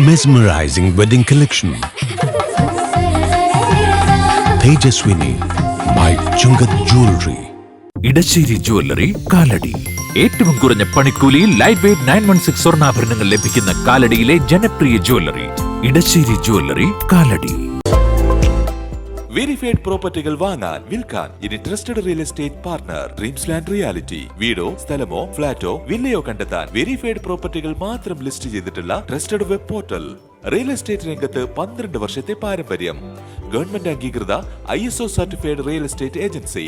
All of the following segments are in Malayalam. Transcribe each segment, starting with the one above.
Mesmerizing wedding collection. Tejaswini by Chungat Jewelry. Edasseri jewellery Kalady. ഏറ്റവും കുറഞ്ഞ പണിക്കൂലിയിൽ ലൈറ്റ് വെയ്റ്റ് 916 സ്വർണ്ണാഭരണങ്ങൾ ലഭിക്കുന്ന കാലടിയിലെ ജനപ്രിയ jewellery Edasseri jewellery Kalady. Verified പ്രോപ്പർട്ടികൾ വാങ്ങാൻ വിൽക്കാൻ ഇനി trusted real estate partner Dreams Land Reality. വീടോ സ്ഥലമോ ഫ്ളാറ്റോ വില്ലയോ കണ്ടെത്താൻ വെരിഫൈഡ് പ്രോപ്പർട്ടികൾ മാത്രം ലിസ്റ്റ് ചെയ്തിട്ടുള്ള trusted web portal. Real estate രംഗത്ത് 12 വർഷത്തെ പാരമ്പര്യം. ഗവൺമെന്റ് അംഗീകൃത ISO certified real estate agency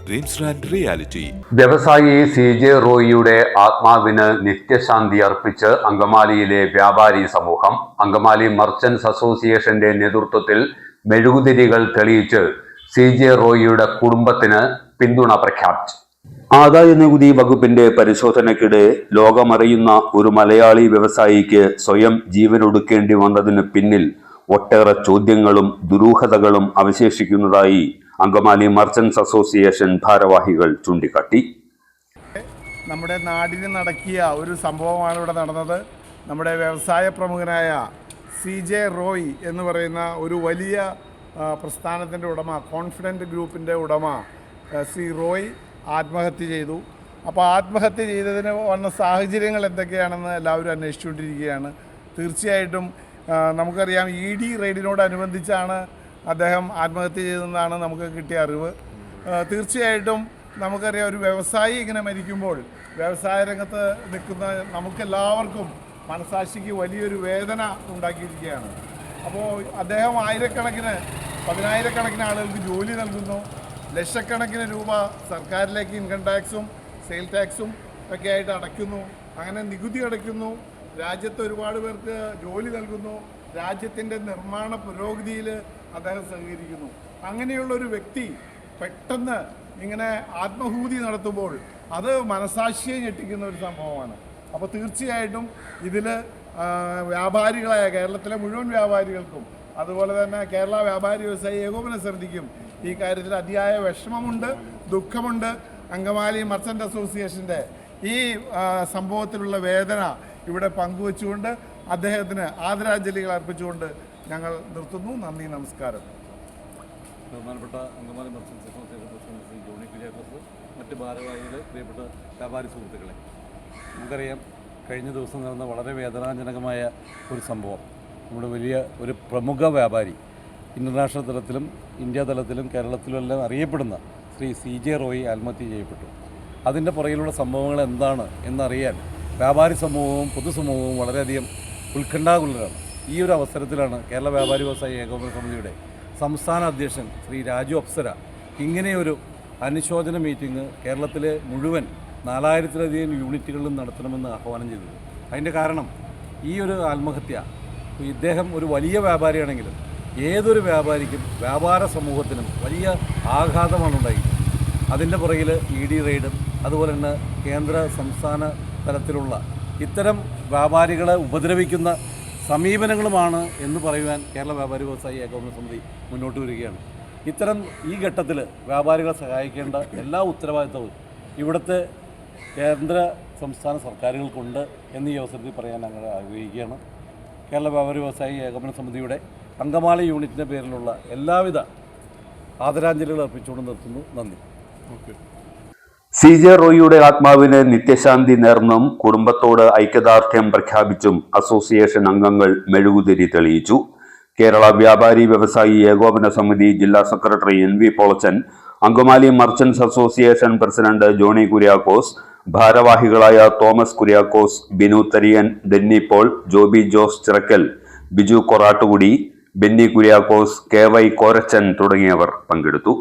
dreams Land reality. വ്യവസായി CJ റോയിയുടെ ആത്മാവിന് നിത്യശാന്തി അർപ്പിച്ച് അങ്കമാലിയിലെ വ്യാപാരി സമൂഹം. അങ്കമാലി മർച്ചന്റ്സ് അസോസിയേഷന്റെ നേതൃത്വത്തിൽ മെഴുകുതിരികൾ തെളിയിച്ച് CJ റോയിയുടെ കുടുംബത്തിന് പിന്തുണ പ്രഖ്യാപിച്ചു. ആദായ നികുതി വകുപ്പിന്റെ പരിശോധനയ്ക്കിടെ ലോകമറിയുന്ന ഒരു മലയാളി വ്യവസായിക്ക് സ്വയം ജീവനൊടുക്കേണ്ടി വന്നതിന് പിന്നിൽ ഒട്ടേറെ ചോദ്യങ്ങളും ദുരൂഹതകളും അവശേഷിക്കുന്നതായി അങ്കമാലി മർച്ചന്റ്സ് അസോസിയേഷൻ ഭാരവാഹികൾ ചൂണ്ടിക്കാട്ടി. നമ്മുടെ നാടിന് നടക്കിയ ഒരു സംഭവമാണ് ഇവിടെ നടന്നത്. നമ്മുടെ വ്യവസായ പ്രമുഖനായ CJ റോയ് എന്ന് പറയുന്ന ഒരു വലിയ പ്രസ്ഥാനത്തിൻ്റെ ഉടമ, കോൺഫിഡൻറ്റ് ഗ്രൂപ്പിൻ്റെ ഉടമ ശ്രീ റോയ് ആത്മഹത്യ ചെയ്തു. അപ്പോൾ ആത്മഹത്യ ചെയ്തതിന് വന്ന സാഹചര്യങ്ങൾ എന്തൊക്കെയാണെന്ന് എല്ലാവരും അന്വേഷിച്ചുകൊണ്ടിരിക്കുകയാണ്. തീർച്ചയായിട്ടും നമുക്കറിയാം ED റെയ്ഡിനോടനുബന്ധിച്ചാണ് അദ്ദേഹം ആത്മഹത്യ ചെയ്തതെന്നാണ് നമുക്ക് കിട്ടിയ അറിവ്. തീർച്ചയായിട്ടും നമുക്കറിയാം, ഒരു വ്യവസായി ഇങ്ങനെ മരിക്കുമ്പോൾ വ്യവസായ രംഗത്ത് നിൽക്കുന്ന നമുക്കെല്ലാവർക്കും മനസാക്ഷിക്ക് വലിയൊരു വേദന ഉണ്ടാക്കിയിരിക്കുകയാണ്. അപ്പോൾ അദ്ദേഹം പതിനായിരക്കണക്കിന് ആളുകൾക്ക് ജോലി നൽകുന്നു, ലക്ഷക്കണക്കിന് രൂപ സർക്കാരിലേക്ക് ഇൻകം ടാക്സും സെയിൽ ടാക്സും ഒക്കെ ആയിട്ട് അടയ്ക്കുന്നു, അങ്ങനെ നികുതി അടയ്ക്കുന്നു, രാജ്യത്ത് ഒരുപാട് പേർക്ക് ജോലി നൽകുന്നു, രാജ്യത്തിൻ്റെ നിർമ്മാണ പുരോഗതിയിൽ അദ്ദേഹം സഹകരിക്കുന്നു. അങ്ങനെയുള്ളൊരു വ്യക്തി പെട്ടെന്ന് ഇങ്ങനെ ആത്മഹൂതി നടത്തുമ്പോൾ അത് മനസാക്ഷിയെ ഞെട്ടിക്കുന്ന ഒരു സംഭവമാണ്. അപ്പോൾ തീർച്ചയായിട്ടും ഇതിൽ വ്യാപാരികളായ കേരളത്തിലെ മുഴുവൻ വ്യാപാരികൾക്കും അതുപോലെ തന്നെ കേരള വ്യാപാരി വ്യവസായി ഏകോപന സമിതിക്കും ഈ കാര്യത്തിൽ അതിയായ വിഷമമുണ്ട്, ദുഃഖമുണ്ട്. അങ്കമാലി മർച്ചന്റ് അസോസിയേഷൻ്റെ ഈ സംഭവത്തിലുള്ള വേദന ഇവിടെ പങ്കുവച്ചുകൊണ്ട് അദ്ദേഹത്തിന് ആദരാഞ്ജലികൾ അർപ്പിച്ചുകൊണ്ട് ഞങ്ങൾ നിർത്തുന്നു. നന്ദി, നമസ്കാരം. ബഹുമാനപ്പെട്ട Angamaly merchants association president Shri Johny Kuriakose, മറ്റ് ഭാരവാഹികളെ, പ്രിയപ്പെട്ട വ്യാപാരി സുഹൃത്തുക്കളെ, നമുക്കറിയാം കഴിഞ്ഞ ദിവസം നടന്ന വളരെ വേദനാജനകമായ ഒരു സംഭവം. നമ്മുടെ വലിയ ഒരു പ്രമുഖ വ്യാപാരി, ഇൻ്റർനാഷണൽ തലത്തിലും ഇന്ത്യ തലത്തിലും കേരളത്തിലുമെല്ലാം അറിയപ്പെടുന്ന ശ്രീ CJ റോയി ആത്മഹത്യ ചെയ്യപ്പെട്ടു. അതിൻ്റെ പുറകിലുള്ള സംഭവങ്ങൾ എന്താണ് എന്നറിയാൻ വ്യാപാരി സമൂഹവും പൊതുസമൂഹവും വളരെയധികം ഉത്കണ്ഠാകുലരാണ്. ഈ ഒരു അവസരത്തിലാണ് കേരള വ്യാപാരി വ്യവസായി ഏകോപന സമിതിയുടെ സംസ്ഥാന അധ്യക്ഷൻ ശ്രീ രാജു അപ്സര ഇങ്ങനെയൊരു അനുശോചന മീറ്റിംഗ് കേരളത്തിലെ മുഴുവൻ 4000-ലധികം യൂണിറ്റുകളിലും നടത്തണമെന്ന് ആഹ്വാനം ചെയ്തത്. അതിൻ്റെ കാരണം ഈ ഒരു ആത്മഹത്യ, ഇദ്ദേഹം ഒരു വലിയ വ്യാപാരിയാണെങ്കിലും ഏതൊരു വ്യാപാരിക്കും വ്യാപാര സമൂഹത്തിനും വലിയ ആഘാതമാണ് ഉണ്ടായിരിക്കുന്നത്. അതിൻ്റെ പുറകിൽ ED റെയ്ഡും അതുപോലെ തന്നെ കേന്ദ്ര സംസ്ഥാന തലത്തിലുള്ള ഇത്തരം വ്യാപാരികളെ ഉപദ്രവിക്കുന്ന സമീപനങ്ങളുമാണ് എന്ന് പറയുവാൻ കേരള വ്യാപാരി വ്യവസായി ഏകോപന സമിതി മുന്നോട്ട് വരികയാണ്. ഈ ഘട്ടത്തിൽ വ്യാപാരികളെ സഹായിക്കേണ്ട എല്ലാ ഉത്തരവാദിത്തവും ഇവിടുത്തെ കേന്ദ്ര സംസ്ഥാന സർക്കാരുകൾക്കുണ്ട് എന്ന് ഈ അവസരത്തിൽ പറയാൻ ഞങ്ങൾ ആഗ്രഹിക്കുകയാണ്. കേരള വ്യാപാരി വ്യവസായി ഏകോപന സമിതിയുടെ അങ്കമാലി യൂണിറ്റിൻ്റെ പേരിലുള്ള എല്ലാവിധ ആദരാഞ്ജലികൾ അർപ്പിച്ചുകൊണ്ട് നിർത്തുന്നു. നന്ദി. CJ റോയിയുടെ ആത്മാവിന് നിത്യശാന്തി നേർന്നും കുടുംബത്തോട് ഐക്യദാർഢ്യം പ്രഖ്യാപിച്ചും അസോസിയേഷൻ അംഗങ്ങൾ മെഴുകുതിരി തെളിയിച്ചു. കേരള വ്യാപാരി വ്യവസായി ഏകോപന സമിതി ജില്ലാ secretary NV Polachan, Angamaly merchants association president Johny Kuriakose, ഭാരവാഹികളായ തോമസ് കുര്യാക്കോസ്, ബിനു തരിയൻ, ഡെന്നി പോൾ, ജോബി ജോസ് ചിറക്കൽ, ബിജു കൊറാട്ടുകുടി, ബെന്നി കുര്യാക്കോസ്, KY കോരച്ചൻ തുടങ്ങിയവർ പങ്കെടുത്തു.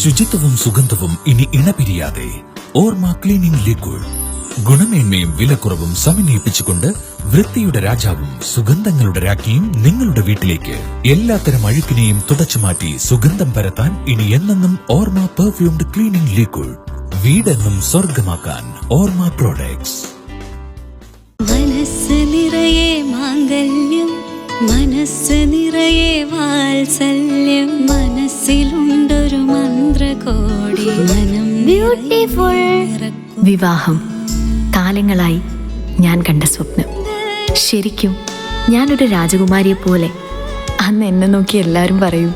ശുചിത്വവും സുഗന്ധവും ഇനി ഇണപിരിയാതെ ഓർമ്മ ക്ലീനിംഗ് ലിക്വിഡ്. ഗുണമേന്മയും വിലക്കുറവും സമന്വയിപ്പിച്ചുകൊണ്ട് വൃത്തിയുടെ രാജാവും സുഗന്ധങ്ങളുടെ രാജ്ഞിയും നിങ്ങളുടെ വീട്ടിലേക്ക്. എല്ലാത്തരം അഴുക്കിനെയും തുടച്ചുമാറ്റി സുഗന്ധം പരത്താൻ ഇനി എന്നെന്നും ഓർമ്മ പെർഫ്യൂംഡ് ക്ലീനിംഗ് ലിക്വിഡ്. വീടെന്നും സ്വർഗമാക്കാൻ ഓർമ്മ പ്രോഡക്ട്സ്. മനസ്സ് നിറയെ മാംഗല്യം, മനസ്സ് നിറയെ വാത്സല്യം, ബ്യൂട്ടിഫുൾ. വിവാഹം കാലങ്ങളായി ഞാൻ കണ്ട സ്വപ്നം. ശരിക്കും ഞാനൊരു രാജകുമാരിയെ പോലെ. അന്ന് എന്നെ നോക്കി എല്ലാവരും പറയും,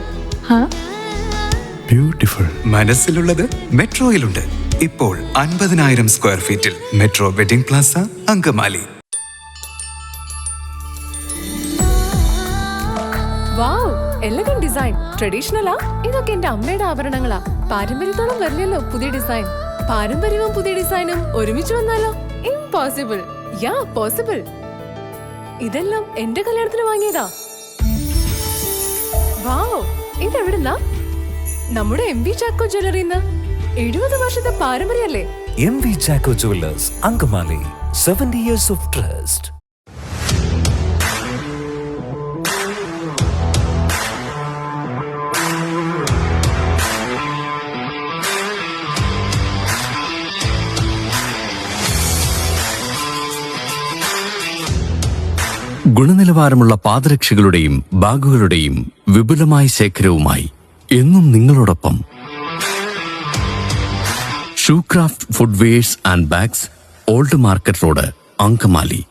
ബ്യൂട്ടിഫുൾ. മനസ്സിലുള്ളത് മെട്രോയിലുണ്ട്. ഇപ്പോൾ 50,000 സ്ക്വയർ ഫീറ്റിൽ metro wedding plaza Angamaly. Wow, elegant design. ട്രഡീഷണലാ? ഇതൊക്കെ എന്റെ അമ്മയുടെ ആഭരണങ്ങളാ. പാരമ്പര്യത്തോളം വരില്ലല്ലോ പുതിയ ഡിസൈൻ. പാരമ്പര്യവും പുതിയ ഡിസൈനും ഒരുമിച്ച് വന്നാലോ? ഇംപോസിബിൾ. യാ, പോസിബിൾ. ഇതെല്ലാം എന്റെ കല്യാണത്തിന് വാങ്ങിയതാ. വാവ്, ഇതെവിടുന്നാ? നമ്മുടെ MV ചാക്കോ ജ്വല്ലറിന്ന്. 70 വർഷത്തെ പാരമ്പര്യല്ലേ? MV Chacko jewellers Angamaly. 70 years of trust. ഗുണനിലവാരമുള്ള പാദരക്ഷകളുടെയും ബാഗുകളുടെയും വിപുലമായ ശേഖരവുമായി എന്നും നിങ്ങളോടൊപ്പം Shoecraft footwears and bags, old market road, Angamaly.